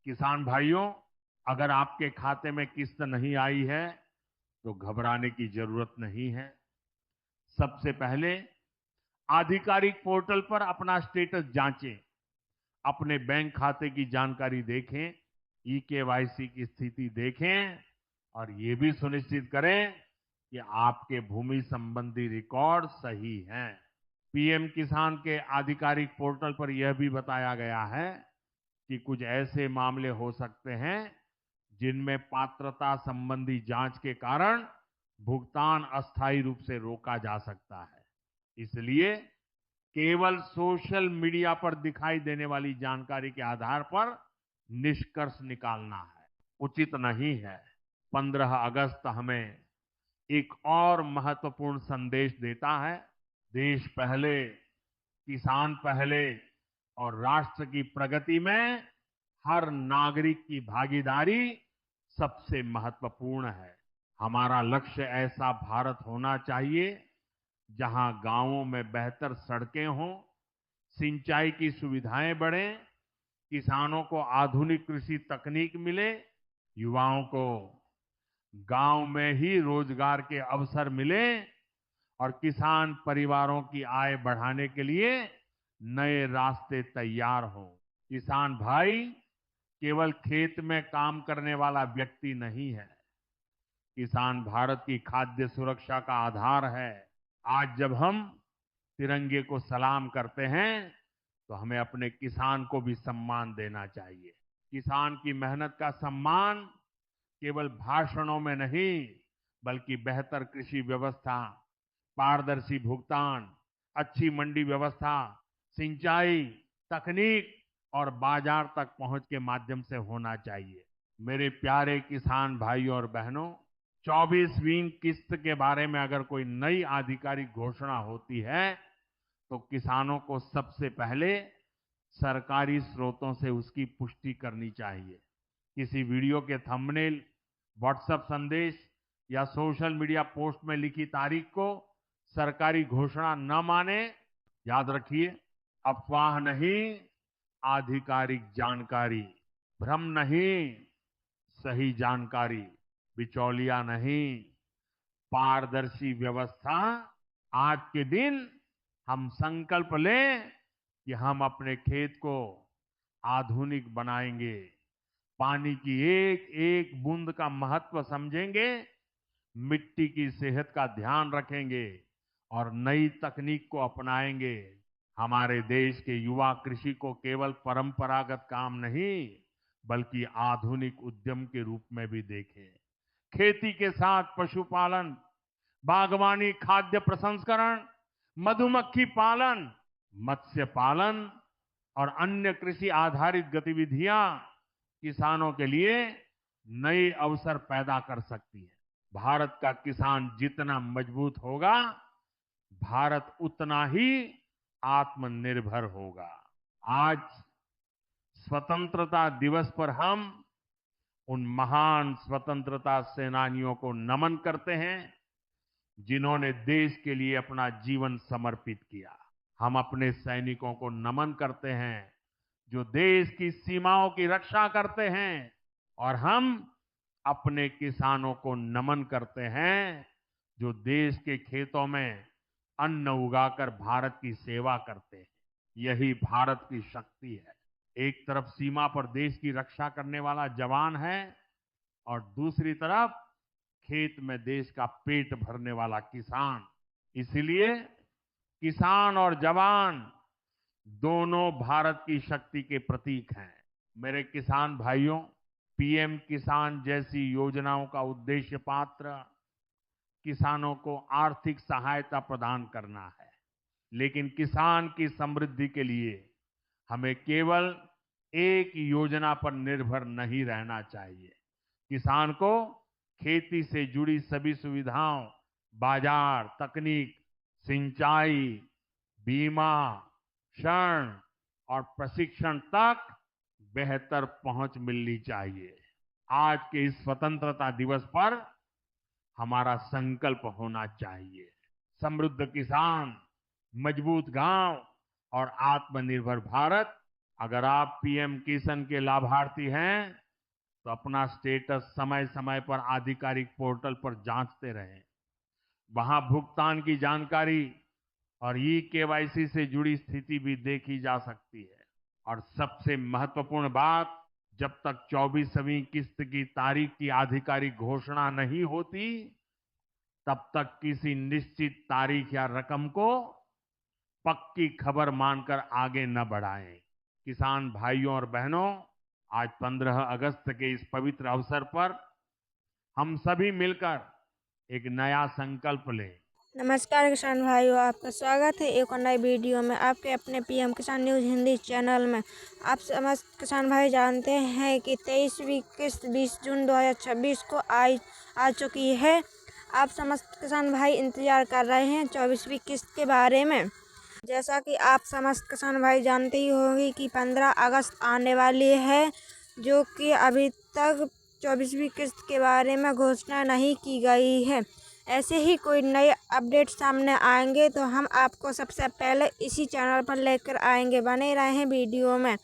किसान भाइयों, अगर आपके खाते में किस्त नहीं आई है तो घबराने की जरूरत नहीं है। सबसे पहले आधिकारिक पोर्टल पर अपना स्टेटस जांचें, अपने बैंक खाते की जानकारी देखें, ई-केवाईसी की स्थिति देखें और ये भी सुनिश्चित करें कि आपके भूमि संबंधी रिकॉर्ड सही हैं। पीएम किसान के आधिकारिक पोर्टल पर यह भी बताया गया है कि कुछ ऐसे मामले हो सकते हैं जिनमें पात्रता संबंधी जांच के कारण भुगतान अस्थायी रूप से रोका जा सकता है। इसलिए केवल सोशल मीडिया पर दिखाई देने वाली जानकारी के आधार पर निष्कर्ष निकालना है उचित नहीं है। 15 अगस्त हमें एक और महत्वपूर्ण संदेश देता है। देश पहले, किसान पहले और राष्ट्र की प्रगति में हर नागरिक की भागीदारी सबसे महत्वपूर्ण है। हमारा लक्ष्य ऐसा भारत होना चाहिए जहां गांवों में बेहतर सड़कें हों, सिंचाई की सुविधाएं बढ़ें, किसानों को आधुनिक कृषि तकनीक मिले, युवाओं को गांव में ही रोजगार के अवसर मिले और किसान परिवारों की आय बढ़ाने के लिए नए रास्ते तैयार हों। किसान भाई केवल खेत में काम करने वाला व्यक्ति नहीं है। किसान भारत की खाद्य सुरक्षा का आधार है। आज जब हम तिरंगे को सलाम करते हैं तो हमें अपने किसान को भी सम्मान देना चाहिए। किसान की मेहनत का सम्मान केवल भाषणों में नहीं, बल्कि बेहतर कृषि व्यवस्था, पारदर्शी भुगतान, अच्छी मंडी व्यवस्था, सिंचाई, तकनीक और बाजार तक पहुंच के माध्यम से होना चाहिए। मेरे प्यारे किसान भाइयों और बहनों, 24वीं किस्त के बारे में अगर कोई नई आधिकारिक घोषणा होती है तो किसानों को सबसे पहले सरकारी स्रोतों से उसकी पुष्टि करनी चाहिए। किसी वीडियो के थंबनेल, व्हाट्सएप संदेश या सोशल मीडिया पोस्ट में लिखी तारीख को सरकारी घोषणा न माने। याद रखिए, अफवाह नहीं, आधिकारिक जानकारी, भ्रम नहीं, सही जानकारी, बिचौलिया नहीं, पारदर्शी व्यवस्था। आज के दिन हम संकल्प लें कि हम अपने खेत को आधुनिक बनाएंगे, पानी की एक एक बूंद का महत्व समझेंगे, मिट्टी की सेहत का ध्यान रखेंगे और नई तकनीक को अपनाएंगे। हमारे देश के युवा कृषि को केवल परंपरागत काम नहीं, बल्कि आधुनिक उद्यम के रूप में भी देखें। खेती के साथ पशुपालन, बागवानी, खाद्य प्रसंस्करण, मधुमक्खी पालन, मत्स्य पालन और अन्य कृषि आधारित गतिविधियां किसानों के लिए नए अवसर पैदा कर सकती है। भारत का किसान जितना मजबूत होगा, भारत उतना ही आत्मनिर्भर होगा। आज स्वतंत्रता दिवस पर हम उन महान स्वतंत्रता सेनानियों को नमन करते हैं जिन्होंने देश के लिए अपना जीवन समर्पित किया। हम अपने सैनिकों को नमन करते हैं जो देश की सीमाओं की रक्षा करते हैं और हम अपने किसानों को नमन करते हैं जो देश के खेतों में अन्न उगाकर भारत की सेवा करते हैं। यही भारत की शक्ति है। एक तरफ सीमा पर देश की रक्षा करने वाला जवान है और दूसरी तरफ खेत में देश का पेट भरने वाला किसान। इसलिए किसान और जवान दोनों भारत की शक्ति के प्रतीक हैं। मेरे किसान भाइयों, पीएम किसान जैसी योजनाओं का उद्देश्य पात्र किसानों को आर्थिक सहायता प्रदान करना है, लेकिन किसान की समृद्धि के लिए हमें केवल एक योजना पर निर्भर नहीं रहना चाहिए। किसान को खेती से जुड़ी सभी सुविधाओं, बाजार, तकनीक, सिंचाई, बीमा, ऋण और प्रशिक्षण तक बेहतर पहुंच मिलनी चाहिए। आज के इस स्वतंत्रता दिवस पर हमारा संकल्प होना चाहिए, समृद्ध किसान, मजबूत गांव और आत्मनिर्भर भारत अगर आप पीएम किसान के लाभार्थी हैं तो अपना स्टेटस समय समय पर आधिकारिक पोर्टल पर जांचते रहें। वहां भुगतान की जानकारी और ई केवाईसी से जुड़ी स्थिति भी देखी जा सकती है। और सबसे महत्वपूर्ण बात, जब तक 24वीं किस्त की तारीख की आधिकारिक घोषणा नहीं होती, तब तक किसी निश्चित तारीख या रकम को पक्की खबर मानकर आगे न बढ़ाएं। किसान भाइयों और बहनों, आज 15 अगस्त के इस पवित्र अवसर पर हम सभी मिलकर एक नया संकल्प लें। नमस्कार किसान भाइयों, आपका स्वागत है एक और नई वीडियो में आपके अपने पीएम किसान न्यूज़ हिंदी चैनल में। आप समस्त किसान भाई जानते हैं कि 23वीं किस्त 20 जून 2026 को आ चुकी है। आप समस्त किसान भाई इंतजार कर रहे हैं 24वीं किस्त के बारे में। जैसा कि आप समस्त किसान भाई जानते ही होंगे कि 15 अगस्त आने वाली है, जो कि अभी तक 24वीं किस्त के बारे में घोषणा नहीं की गई है। ऐसे ही कोई नए अपडेट सामने आएंगे तो हम आपको सबसे पहले इसी चैनल पर लेकर आएंगे। बने रहें वीडियो में।